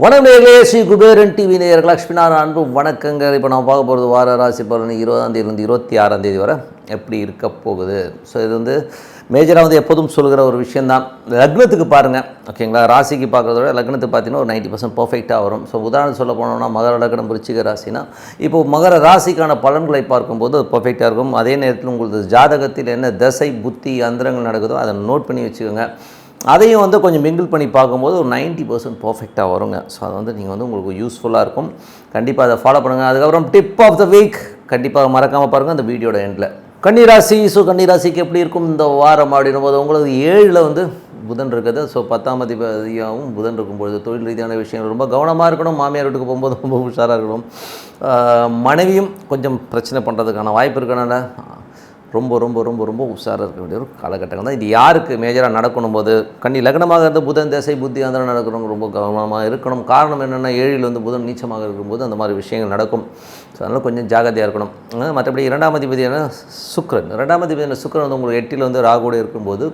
வணக்கம் நேயர்களே, ஸ்ரீ குபேரன் டிவி நேயர்கள் லக்ஷ்மிநாராயண அன்பு வணக்கங்கள். இப்போ நம்ம பார்க்க போகிறது வார ராசி பலன் 20ஆம் தேதியிலிருந்து 26ஆம் தேதி வரை எப்படி இருக்க போகுது. ஸோ இது வந்து மேஜராக எப்போதும் சொல்கிற ஒரு விஷயந்தான். லக்னத்துக்கு பாருங்கள், ஓகேங்களா. ராசிக்கு பார்க்குறத விட லக்னத்துக்கு பார்த்தீங்கன்னா ஒரு 90% பர்ஃபெக்டாக வரும். ஸோ உதாரணம் சொல்ல போனோம்னா மகர லக்னம் விருச்சிக ராசினா இப்போது மகர ராசிக்கான பலன்களை பார்க்கும்போது பர்ஃபெக்டாக இருக்கும். அதே நேரத்தில் உங்களுக்கு ஜாதகத்தில் என்ன தசை புத்தி அந்தரங்கள் நடக்குதோ அதை நோட் பண்ணி வச்சுக்கோங்க. அதையும் வந்து கொஞ்சம் மிங்கிள் பண்ணி பார்க்கும்போது ஒரு 90% பர்ஃபெக்டாக வருங்க. ஸோ அது வந்து நீங்கள் வந்து உங்களுக்கு யூஸ்ஃபுல்லாக இருக்கும். கண்டிப்பாக அதை ஃபாலோ பண்ணுங்கள். அதுக்கப்புறம் டிப் ஆஃப் த வீக் கண்டிப்பாக மறக்காமல் பாருங்கள் அந்த வீடியோட எண்டில். கன்னிராசி. ஸோ கன்னிராசிக்கு எப்படி இருக்கும் இந்த வாரம் அப்படின்னும் போது உங்களுக்கு 7ல் வந்து புதன் இருக்குது. ஸோ 10ஆம் அதிபதியாகவும் புதன் இருக்கும்பொழுது தொழில் ரீதியான விஷயங்கள் ரொம்ப கவனமாக இருக்கணும். மாமியார் வீட்டுக்கு போகும்போது ரொம்ப உஷாராக இருக்கணும். மனைவியும் கொஞ்சம் பிரச்சனை பண்ணுறதுக்கான வாய்ப்பு இருக்கனால ரொம்ப ரொம்ப ரொம்ப ரொம்ப உஷாராக இருக்க வேண்டிய ஒரு காலகட்டங்கள் தான். இது யாருக்கு மேஜராக நடக்கணும் போது கன்னி லக்னமாக இருந்து புதன் தசை புத்தி அந்த நடக்கிறவங்க ரொம்ப கவனமாக இருக்கணும். காரணம் என்னென்னா 7ல் வந்து புதன் நீச்சமாக இருக்கும்போது அந்த மாதிரி விஷயங்கள் நடக்கும். ஸோ அதனால் கொஞ்சம் ஜாகிரதையாக இருக்கணும். மற்றபடி 2ஆம் அதிபதியான சுக்கிரன், 2ஆம் அதிபதியான சுக்கிரன் வந்து உங்களுக்கு 8ல் வந்து ராகுவோடு இருக்கும்போது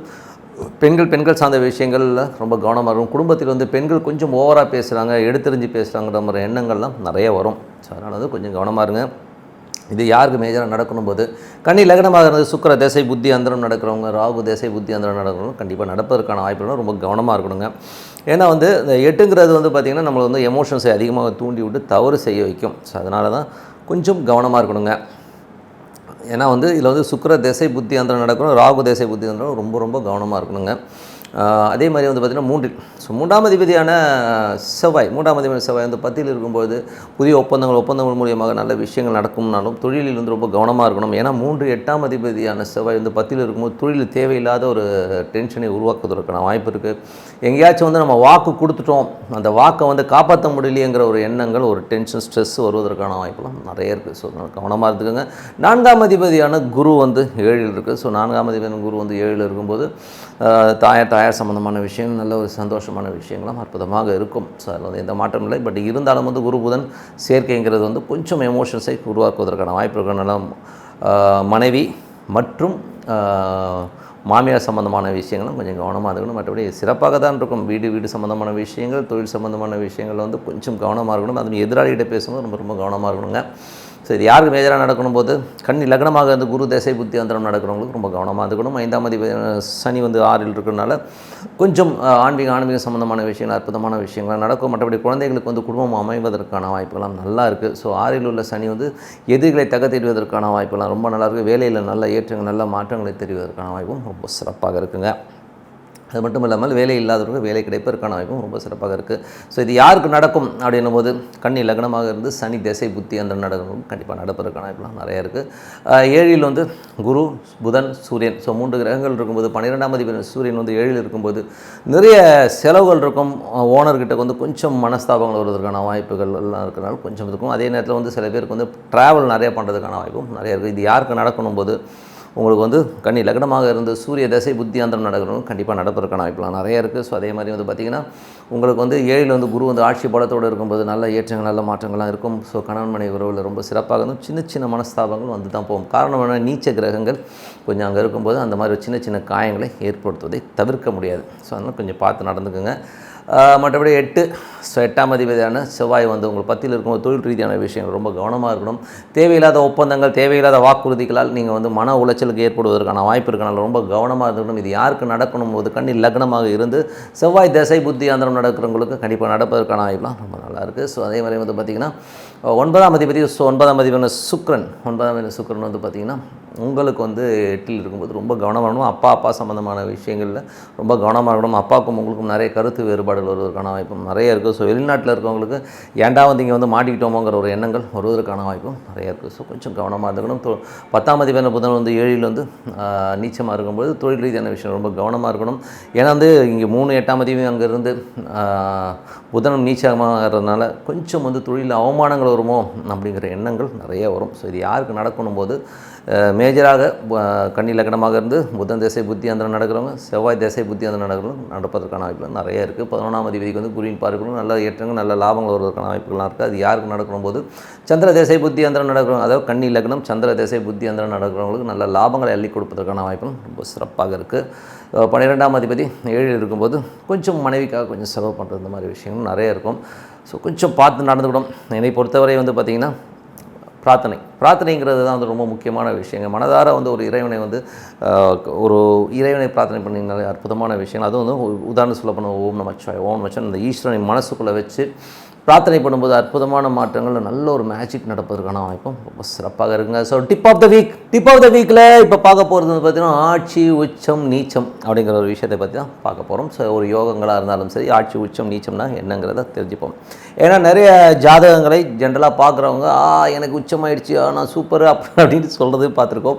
பெண்கள் சார்ந்த விஷயங்களில் ரொம்ப கவனமாக இருக்கும். குடும்பத்தில் வந்து பெண்கள் கொஞ்சம் ஓவராக பேசுகிறாங்க, எடுத்தெறிஞ்சு பேசுகிறாங்கிற மாதிரி எண்ணங்கள்லாம் நிறைய வரும். ஸோ அதனால் வந்து கொஞ்சம் கவனமாக இருங்க. இது யாருக்கு மேஜராக நடக்கணும் போது கன்னி லக்னமாக இருந்தது சுக்கிர தேசை புத்தி அந்தரம் நடக்கிறவங்க, ராகு தேசை புத்தி அந்தரம் நடக்கிறவங்க கண்டிப்பாக நடப்பதற்கான வாய்ப்புகளும் ரொம்ப கவனமாக இருக்கணுங்க. ஏன்னா வந்து இந்த 8ங்கிறது வந்து பார்த்திங்கன்னா நம்மளை வந்து எமோஷன்ஸை அதிகமாக தூண்டி விட்டு தவறு செய்ய வைக்கும். ஸோ அதனால தான் கொஞ்சம் கவனமாக இருக்கணுங்க. ஏன்னா வந்து இதில் வந்து சுக்கிர தேசை புத்தி அந்தரம் நடக்கணும், ராகு தேசை புத்தி அந்தரம் ரொம்ப ரொம்ப கவனமாக இருக்கணுங்க. அதே மாதிரி வந்து பார்த்திங்கன்னா 3ஆம் அதிபதியான செவ்வாய் வந்து 10ல் இருக்கும்போது புதிய ஒப்பந்தங்கள் மூலியமாக நல்ல விஷயங்கள் நடக்கும்னாலும் தொழிலில் வந்து ரொம்ப கவனமாக இருக்கணும். ஏன்னா 8ஆம் அதிபதியான செவ்வாய் வந்து 10ல் இருக்கும்போது தொழில் தேவையில்லாத ஒரு டென்ஷனை உருவாக்குவதற்கான வாய்ப்பு இருக்குது. எங்கேயாச்சும் வந்து நம்ம வாக்கு கொடுத்துட்டோம், அந்த வாக்கை வந்து காப்பாற்ற முடியலையேங்கிற ஒரு எண்ணங்கள், ஒரு டென்ஷன், ஸ்ட்ரெஸ் வருவதற்கான வாய்ப்புலாம் நிறைய இருக்குது. ஸோ கவனமாக இருந்துக்கோங்க. 4ஆம் அதிபதியான குரு வந்து 7ல் இருக்குது. ஸோ 4ஆம் அதிபதியான குரு வந்து 7ல் இருக்கும்போது தாயார் சம்மந்தமான விஷயங்கள் நல்ல ஒரு சந்தோஷமான விஷயங்களும் அற்புதமாக இருக்கும். ஸோ அதில் வந்து எந்த மாற்றம் இல்லை. பட் இருந்தாலும் வந்து குரு புதன் சேர்க்கைங்கிறது வந்து கொஞ்சம் எமோஷன்ஸை உருவாக்குவதற்கான வாய்ப்பு இருக்கிறனால மனைவி மற்றும் மாமியார் சம்மந்தமான விஷயங்களும் கொஞ்சம் கவனமாக இருக்கணும். மற்றபடி சிறப்பாக தான் இருக்கும். வீடு சம்மந்தமான விஷயங்கள், தொழில் சம்மந்தமான விஷயங்கள் வந்து கொஞ்சம் கவனமாக இருக்கணும். அதுவும் எதிராளிகிட்ட பேசும்போது ரொம்ப ரொம்ப கவனமாக இருக்கணுங்க. ஸோ இது யாருக்கு மேஜராக நடக்கணும் போது கன்னி லக்னமாக இருந்து குரு தேசை புத்தி அந்தரம் நடக்கிறவங்களுக்கு ரொம்ப கவனமாக இருக்கணும். 5ஆம் அதிபதி சனி வந்து 6ல் இருக்கிறதுனால கொஞ்சம் ஆன்மீக சம்மந்தமான விஷயங்கள், அற்புதமான விஷயங்கள் நடக்கும். மற்றபடி குழந்தைகளுக்கு வந்து குடும்பம் அமைவதற்கான வாய்ப்புகள்லாம் நல்லா இருக்குது. ஸோ 6ல் உள்ள சனி வந்து எதிரிகளை தகர்த்தெறிவதற்கான வாய்ப்புலாம் ரொம்ப நல்லாயிருக்கு. வேலையில் நல்ல ஏற்றங்கள், நல்ல மாற்றங்களை தெரிவதற்கான வாய்ப்பும் ரொம்ப சிறப்பாக இருக்குங்க. அது மட்டும் இல்லாமல் வேலை இல்லாதவர்களுக்கு வேலை கிடைப்பதற்கான வாய்ப்பும் ரொம்ப சிறப்பாக இருக்குது. ஸோ இது யாருக்கு நடக்கும் அப்படின்னும் போது கன்னி லக்னமாக இருந்து சனி திசை புத்தி அந்த நடக்கும் கண்டிப்பாக நடப்பதற்கான வாய்ப்புலாம் நிறைய இருக்குது. 7ல் வந்து குரு புதன் சூரியன், ஸோ 3 கிரகங்கள் இருக்கும்போது 12ஆம் அதிபதி சூரியன் வந்து 7ல் இருக்கும்போது நிறைய செலவுகள் இருக்கும். ஓனர்கிட்ட வந்து கொஞ்சம் மனஸ்தாபங்கள் வருவதற்கான வாய்ப்புகள் எல்லாம் இருக்கிறனால கொஞ்சம் இருக்கும். அதே நேரத்தில் வந்து சில பேருக்கு வந்து ட்ராவல் நிறைய பண்ணுறதுக்கான வாய்ப்பும் நிறைய இருக்குது. இது யாருக்கு நடக்கணும் போது உங்களுக்கு வந்து கன்னி லக்னமாக இருந்து சூரிய தசை புத்தி அந்தரம் நடக்கிறவங்க கண்டிப்பாக நடப்பதற்கான வாய்ப்புலாம் நிறைய இருக்குது. ஸோ அதே மாதிரி வந்து பார்த்திங்கன்னா உங்களுக்கு வந்து 7ல் வந்து குரு வந்து ஆட்சி பலத்தோடு இருக்கும்போது நல்ல ஏற்றங்கள், நல்ல மாற்றங்கள்லாம் இருக்கும். ஸோ கணவன் மனைவி உறவில் ரொம்ப சிறப்பாக இருக்கும். சின்ன மனஸ்தாபங்கள் வந்து தான் போகும். காரணம் என்ன, நீச்ச கிரகங்கள் கொஞ்சம் அங்கே இருக்கும்போது அந்த மாதிரி சின்ன காயங்களை ஏற்படுத்துவதை தவிர்க்க முடியாது. ஸோ அதனால் கொஞ்சம் பார்த்து நடந்துக்குங்க. மற்றபடி 8ஆம் அதிபதியான செவ்வாய் வந்து உங்களுக்கு 10ல் இருக்கும்போது தொழில் ரீதியான விஷயங்கள் ரொம்ப கவனமாக இருக்கணும். தேவையில்லாத ஒப்பந்தங்கள், தேவையில்லாத வாக்குறுதிகளால் நீங்கள் வந்து மன உளைச்சலுக்கு ஏற்படுவதற்கான வாய்ப்பு இருக்கனால ரொம்ப கவனமாக இருக்கணும். இது யாருக்கு நடக்கணும் போது கன்னி லக்னமாக இருந்து செவ்வாய் தசை புத்தி அந்தரம் நடக்கிறவங்களுக்கு கண்டிப்பாக நடப்பதற்கான வாய்ப்புலாம் ரொம்ப நல்லாயிருக்கு. ஸோ அதே மாதிரி வந்து பார்த்திங்கன்னா 9ஆம் அதிபதியான சுக்கிரன் வந்து பார்த்திங்கன்னா உங்களுக்கு வந்து 8ல் இருக்கும்போது ரொம்ப கவனமாக இருக்கணும். அப்பா சம்மந்தமான விஷயங்களில் ரொம்ப கவனமாக இருக்கணும். அப்பாவுக்கும் உங்களுக்கும் நிறைய கருத்து வேறுபாடுகள் வருவதற்கான வாய்ப்பும் நிறைய இருக்குது. ஸோ வெளிநாட்டில் இருக்கவங்களுக்கு ஏன்டா வந்து இங்கே வந்து மாட்டிக்கிட்டோமோங்கிற ஒரு எண்ணங்கள் வருவதற்கான வாய்ப்பும் நிறைய இருக்குது. ஸோ கொஞ்சம் கவனமாக இருக்கணும். 10ஆம் அதிபதியான புதன் வந்து 7ல் வந்து நீச்சமாக இருக்கும்போது தொழில் ரீதியான விஷயம் ரொம்ப கவனமாக இருக்கணும். ஏன்னா வந்து இங்கே 3 8ஆம் அதிபதி அங்கேருந்து புதனும் நீச்சமாகிறதுனால கொஞ்சம் வந்து தொழிலில் அவமானங்கள் வருமோ அப்படிங்கிற எண்ணங்கள் நிறைய வரும். ஸோ இது யாருக்கு நடக்கணும் போது மேஜராக கன்னி லக்னமாக இருந்து புதன் திசை புத்தி அந்தரம் நடக்கிறவங்க, செவ்வாய் திசை புத்தி அந்தரம் நடக்கிறவங்க நடப்பதற்கான வாய்ப்புகள் நிறைய இருக்குது. 11ஆம் அதிபதிக்கு வந்து குருவின் பார்க்கணும், நல்ல ஏற்றங்கள் நல்ல லாபங்கள் வருவதற்கான வாய்ப்புகள்லாம் இருக்குது. அது யாருக்கு நடக்கும் போது சந்திர திசை புத்தி அந்தரம் நடக்கிறவங்க, அதாவது கன்னி லக்னம் சந்திர திசை புத்தி அந்தரம் நடக்கிறவங்களுக்கு நல்ல லாபங்களை அள்ளி கொடுப்பதற்கான வாய்ப்புகள் ரொம்ப சிறப்பாக இருக்குது. 12ஆம் அதிபதி 7 இருக்கும்போது கொஞ்சம் மனைவிக்காக கொஞ்சம் செலவு பண்ணுறது இந்த மாதிரி விஷயங்கள் நிறைய இருக்கும். ஸோ கொஞ்சம் பார்த்து நடந்துக்கிடும். என்னை பொறுத்தவரை வந்து பார்த்திங்கன்னா பிரார்த்தனைங்கிறது தான் வந்து ரொம்ப முக்கியமான விஷயங்க. மனதார வந்து ஒரு இறைவனை பிரார்த்தனை பண்ணிங்கனாலே அற்புதமான விஷயங்கள். அதுவும் வந்து உதாரணம் சொல்ல போனால் ஓம் நமச்சிவாய இந்த ஈஸ்வரனை மனசுக்குள்ளே வச்சு பிரார்த்தனை பண்ணும்போது அற்புதமான மாற்றங்கள், நல்ல ஒரு மேஜிக் நடப்பதற்கான வாய்ப்பும் ரொம்ப சிறப்பாக இருக்குங்க. ஸோ டிப் ஆஃப் த வீக்கில் இப்போ பார்க்க போகிறது வந்து பார்த்திங்கன்னா ஆட்சி உச்சம் நீச்சம் அப்படிங்கிற ஒரு விஷயத்தை பற்றி தான் பார்க்க போகிறோம். ஸோ ஒரு யோகங்களாக இருந்தாலும் சரி, ஆட்சி உச்சம் நீச்சம்னா என்னங்கிறத தெரிஞ்சுப்போம். ஏன்னா நிறைய ஜாதகங்களை ஜென்ரலாக பார்க்குறவங்க எனக்கு உச்சமாயிடுச்சு, நான் சூப்பர் அப்படின்னு சொல்கிறது பார்த்துருக்கோம்.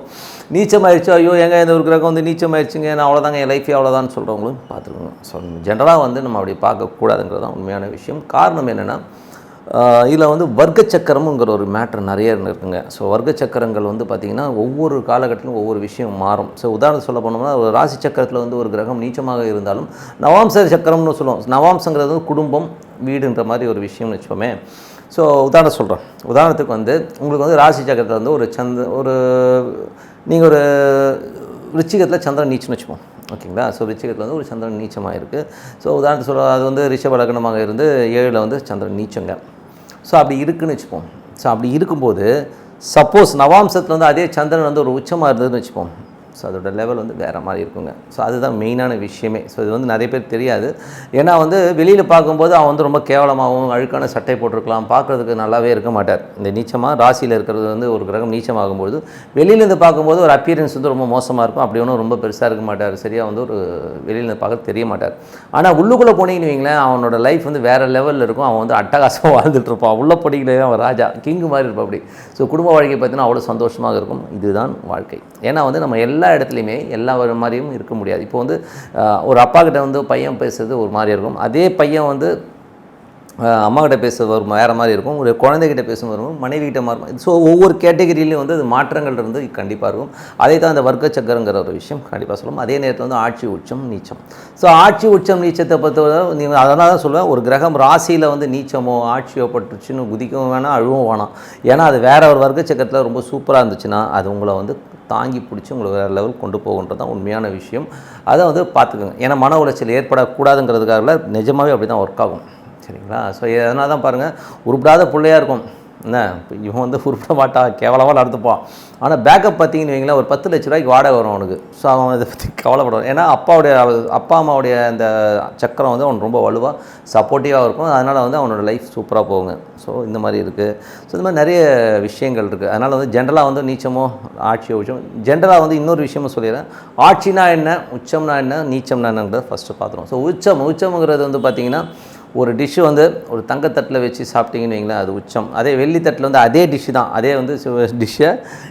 நீச்சமாயிடுச்சு, ஐயோ எங்கே இந்த ஒரு கிரகம் வந்து நீச்சமாயிடுச்சுங்க, நான் அவ்வளோதாங்க, என் லைஃபே அவ்வளோதான்னு சொல்கிறவங்களும் பார்த்துருக்கோங்க. ஸோ ஜென்ரலாக வந்து நம்ம அப்படி பார்க்கக்கூடாதுங்கிறது தான் உண்மையான விஷயம். காரணம் என்னென்னா இதில் வந்து வர்க்க சக்கரம்ங்கிற ஒரு மேட்ரு நிறைய இருக்குங்க. ஸோ வர்க்க சக்கரங்கள் வந்து பார்த்திங்கன்னா ஒவ்வொரு காலகட்டத்திலும் ஒவ்வொரு விஷயம் மாறும். ஸோ உதாரணம் சொல்ல போனோம்னா ஒரு ராசி சக்கரத்தில் வந்து ஒரு கிரகம் நீச்சமாக இருந்தாலும் நவாம்ச சக்கரம்னு சொல்லுவோம். நவாம்சங்கிறது வந்து குடும்பம் வீடுன்ற மாதிரி ஒரு விஷயம்னு வச்சுப்போமே. ஸோ உதாரணத்துக்கு வந்து உங்களுக்கு வந்து ராசி சக்கரத்தில் வந்து நீங்கள் ஒரு ரிச்சிகத்தில் சந்திரன் நீச்சம்னு வச்சுப்போம், ஓகேங்களா. ஸோ ரிச்சிகத்தில் வந்து ஒரு சந்திரன் நீச்சமாக இருக்குது. ஸோ உதாரணத்துக்கு அது வந்து ரிஷப லக்னமாக இருந்து 7ல் வந்து சந்திரன் நீச்சங்க. ஸோ அப்படி இருக்குதுன்னு வச்சுப்போம். ஸோ அப்படி இருக்கும்போது சப்போஸ் நவாம்சத்தில் வந்து அதே சந்திரன் வந்து ஒரு உச்சமாக இருந்ததுன்னு வச்சுப்போம். ஸோ அதோட லெவல் வந்து வேறு மாதிரி இருக்குங்க. ஸோ அதுதான் மெயினான விஷயமே. ஸோ இது வந்து நிறைய பேர் தெரியாது. ஏன்னா வந்து வெளியில் பார்க்கும்போது அவன் வந்து ரொம்ப கேவலமாகவும் அழுக்கான சட்டை போட்டிருக்கலாம், பார்க்குறதுக்கு நல்லாவே இருக்க மாட்டார். இந்த நீச்சமாக ராசியில் இருக்கிறது வந்து ஒரு கிரகம் நீச்சமாகும்போது வெளியிலேருந்து பார்க்கும்போது ஒரு அப்பியரன்ஸ் வந்து ரொம்ப மோசமாக இருக்கும். அப்படி ஒன்றும் ரொம்ப பெருசாக இருக்க மாட்டார், சரியாக வந்து ஒரு வெளியிலேருந்து பார்க்க தெரிய மாட்டார். ஆனால் உள்ளுக்குள்ளே போனீங்கன்னு வைங்களேன், அவனோட லைஃப் வந்து வேறு லெவலில் இருக்கும். அவன் வந்து அட்டகாசமாக வாழ்ந்துட்டுருப்பான். உள்ளே போனீங்களே அவன் ராஜா கிங்கு மாதிரி இருப்பான். அப்படி ஸோ குடும்ப வாழ்க்கை பார்த்தீங்கன்னா அவ்வளோ சந்தோஷமாக இருக்கும். இதுதான் வாழ்க்கை. ஏன்னா வந்து நம்ம எல்லா இடத்துலையுமே எல்லா மாதிரியும் இருக்க முடியாது. இப்போ வந்து ஒரு அப்பா கிட்ட வந்து பையன் பேசுறது ஒரு மாதிரி இருக்கும், அதே பையன் வந்து அம்மாக்கிட்ட பேசுறது ஒரு வேறு மாதிரி இருக்கும், ஒரு குழந்தைகிட்ட பேசும்போது மனைவிகிட்ட மாறும். ஸோ ஒவ்வொரு கேட்டகரியிலையும் வந்து அது மாற்றங்கள் இருந்து கண்டிப்பாக இருக்கும். அதே தான் இந்த வர்க்க சக்கரங்கிற ஒரு விஷயம் கண்டிப்பாக சொல்லும். அதே நேரத்தில் வந்து ஆட்சி உச்சம் நீச்சம். ஸோ ஆட்சி உச்சம் நீச்சத்தை பொறுத்தவரை நீங்கள் அதனால தான் சொல்லுவேன், ஒரு கிரகம் ராசியில் வந்து நீச்சமோ ஆட்சியோ பட்டுச்சுன்னு குதிக்கவும் வேணாம், அழுவும் வேணாம். ஏன்னா அது வேறு ஒரு வர்க்க சக்கரத்தில் ரொம்ப சூப்பராக இருந்துச்சுன்னா அது உங்களை வந்து தாங்கி பிடிச்சி உங்களுக்கு வேறு லெவல் கொண்டு போகுன்றது தான் உண்மையான விஷயம். அதை வந்து பார்த்துக்கோங்க. ஏன்னா மன உளைச்சல் ஏற்படக்கூடாதுங்கிறதுக்காக நிஜமாகவே அப்படி தான் ஒர்க் ஆகும், சரிங்களா. ஸோ அதனால தான் பாருங்கள், உருப்படாத பிள்ளையாக இருக்கும் என்ன, இவன் வந்து உருப்பட மாட்டான், கேவலமாக நடந்துப்பான். ஆனால் பேக்கப் பார்த்தீங்கன்னு வைங்களேன், ஒரு 10 லட்ச ரூபாய்க்கு வாடகை வரும் அவனுக்கு. ஸோ அவன் இதை பற்றி கவலைப்படுவான். ஏன்னா அப்பா அம்மாவுடைய அந்த சக்கரம் வந்து அவன் ரொம்ப வலுவாக சப்போர்ட்டிவாக இருக்கும். அதனால் வந்து அவனோட லைஃப் சூப்பராக போகுங்க. ஸோ இந்த மாதிரி இருக்குது. ஸோ இந்த மாதிரி நிறைய விஷயங்கள் இருக்குது. அதனால் வந்து ஜென்ரலாக வந்து நீச்சமோ ஆட்சியோ உச்சம், ஜென்ரலாக வந்து இன்னொரு விஷயமும் சொல்லிடுறேன். ஆட்சினா என்ன, உச்சம்னா என்ன, நீச்சம்னா என்னங்கிறத ஃபஸ்ட்டு பார்த்துருவோம். ஸோ உச்சம்ங்கிறது வந்து பார்த்திங்கன்னா ஒரு டிஷ்ஷு வந்து ஒரு தங்கத்தட்டில் வச்சு சாப்பிட்டீங்கன்னு வைங்களேன், அது உச்சம். அதே வெள்ளித்தட்டில் வந்து அதே டிஷ்ஷு தான், அதே வந்து டிஷ்ஷை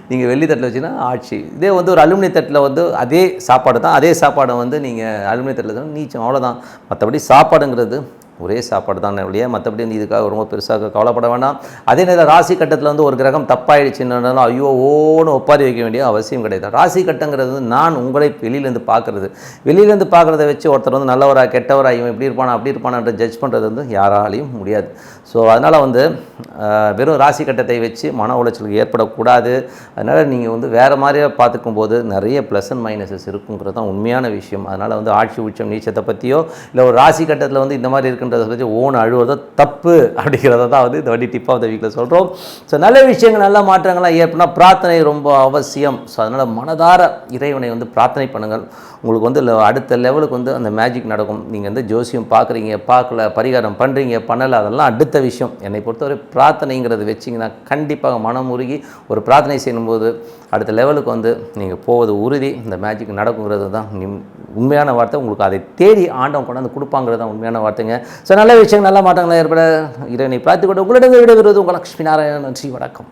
நீங்கள் வெள்ளித்தட்டில் வச்சிங்கன்னா ஆட்சி. இதே வந்து ஒரு அலுமினிய தட்டில் வந்து அதே சாப்பாடு தான், அதே சாப்பாடை வந்து நீங்கள் அலுமினிய தட்டில் தான் நீச்சம், அவ்வளோதான். மற்றபடி சாப்பாடுங்கிறது ஒரே சாப்பாடு தான் இல்லையா, மற்றபடி வந்து இதுக்காக ரொம்ப பெருசாக கவலைப்பட வேண்டாம். அதே நேரம் ராசி கட்டத்தில் வந்து ஒரு கிரகம் தப்பாயிடுச்சுன்னாலும் ஐயோ ஓன்னு ஒப்பாரி வைக்க வேண்டிய அவசியம் கிடையாது. ராசி கட்டங்கிறது வந்து நான் உங்களை வெளியிலேருந்து பார்க்குறத வச்சு ஒருத்தர் வந்து நல்லவரா கெட்டவரா, இவன் இப்படி இருப்பானா அப்படி இருப்பானான்ற ஜட்ஜ் பண்ணுறது வந்து யாராலையும் முடியாது. ஸோ அதனால் வந்து வெறும் ராசி கட்டத்தை வச்சு மன உளைச்சலுக்கு ஏற்படக்கூடாது. அதனால் நீங்கள் வந்து வேறு மாதிரியாக பார்த்துக்கும் போது நிறைய ப்ளஸ் அண்ட் மைனஸஸ் இருக்குங்கிறது தான் உண்மையான விஷயம். அதனால் வந்து ஆட்சி உச்சம் நீச்சத்தை பற்றியோ இல்லை ஒரு ராசி கட்டத்தில் வந்து இந்த மாதிரி இருக்குன்றதை பற்றி ஓன் அழுவதோ தப்பு அப்படிங்கிறத தான் வந்து இந்த வாட்டி டிப் ஆஃப் த வீக்கில் சொல்கிறோம். ஸோ நல்ல விஷயங்கள் நல்ல மாற்றங்கள்லாம் ஏற்படுனா பிரார்த்தனை ரொம்ப அவசியம். ஸோ அதனால் மனதார இறைவனை வந்து பிரார்த்தனை பண்ணுங்கள். உங்களுக்கு வந்து அடுத்த லெவலுக்கு வந்து அந்த மேஜிக் நடக்கும். நீங்கள் வந்து ஜோசியம் பார்க்குறீங்க, பார்க்கல, பரிகாரம் பண்ணுறீங்க, பண்ணலை, அதெல்லாம் அடுத்த விஷயம். என்னை பொறுத்தவரை பிரார்த்தனைங்கிறது வச்சிங்கன்னா கண்டிப்பாக மனம் உருகி ஒரு பிரார்த்தனை செய்யும்போது அடுத்த லெவலுக்கு வந்து நீங்கள் போவது உறுதி. இந்த மேஜிக் நடக்குங்கிறது தான் உண்மையான வார்த்தை. உங்களுக்கு அதை தேடி ஆண்டவன் கொண்டாந்து கொடுப்பாங்கிறது தான் உண்மையான வார்த்தைங்க. ஸோ நல்ல விஷயங்கள் நல்ல மாற்றங்கள் ஏற்பட இறைவனை பிரார்த்திக்கொண்டு உங்களிடம் விடைபெறுவது உங்கள் லக்ஷ்மி நாராயணன். நன்றி, வணக்கம்.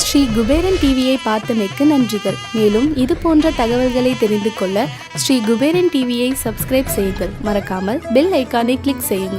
ஸ்ரீ குபேரன் டிவியை பார்த்தமைக்கு நன்றிகள். மேலும் இது போன்ற தகவல்களை தெரிந்து கொள்ள ஸ்ரீ குபேரன் டிவியை சப்ஸ்கிரைப் செய்யுங்கள். மறக்காமல் பெல் ஐக்கானை கிளிக் செய்யுங்கள்.